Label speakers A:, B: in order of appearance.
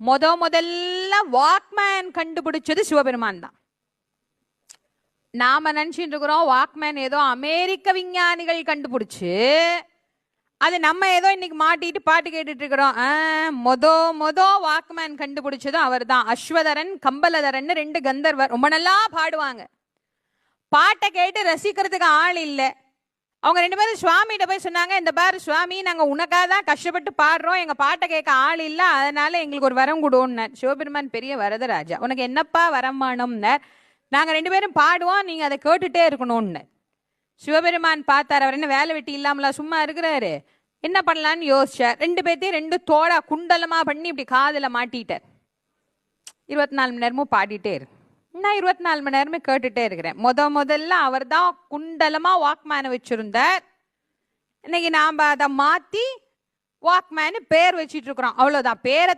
A: முதல்ல வாக்மேன் கண்டுபிடிச்சது சிவபெருமான் தான். நாம நினைச்சிட்டு இருக்கிறோம் வாக்மேன் ஏதோ அமெரிக்க விஞ்ஞானிகள் கண்டுபிடிச்சு அது நம்ம ஏதோ இன்னைக்கு மாட்டிட்டு பாட்டு கேட்டுட்டு இருக்கிறோம். வாக்மேன் கண்டுபிடிச்சதும் அவர் தான். அஸ்வதரன் கம்பலதரன் 2 கந்தர்வர் ரொம்ப நல்லா பாடுவாங்க. பாட்டை கேட்டு ரசிக்கிறதுக்கு ஆள் இல்லை. அவங்க 2 பேரும் சுவாமிகிட்ட போய் சொன்னாங்க, இந்த பாரு சுவாமி, நாங்க உனக்காக தான் கஷ்டப்பட்டு பாடுறோம், எங்க பாட்டை கேட்க ஆள் இல்ல, அதனால எங்களுக்கு ஒரு வரம் கொடுன்னார். சிவபெருமான் பெரிய வரதராஜா, உனக்கு என்னப்பா வரம் வேணும்னார். நாங்க 2 பேரும் பாடுவோம், நீங்க அதை கேட்டுட்டே இருக்கணும்னு. சிவபெருமான் பார்த்தார், அவர் என்ன வேலை வெட்டி இல்லாமலா சும்மா இருக்கிறாரு, என்ன பண்ணலான்னு யோசிச்சார். 2 பேர்த்தையும் 2 தோடா குண்டலமா பண்ணி இப்படி காதுல மாட்டிட்டார். 24 மணி நேரமும் பாடிட்டே இருக்கு. நான் 24 மணி நேரமே கேட்டுட்டே இருக்கிறேன். முதல்ல அவர் தான் குண்டலமா வாக்மேனை வச்சிருந்தார். இன்னைக்கு நாம அதை மாத்தி வாக்மேனு பேர் வச்சிட்டு இருக்கிறோம், அவ்வளவுதான். பேரை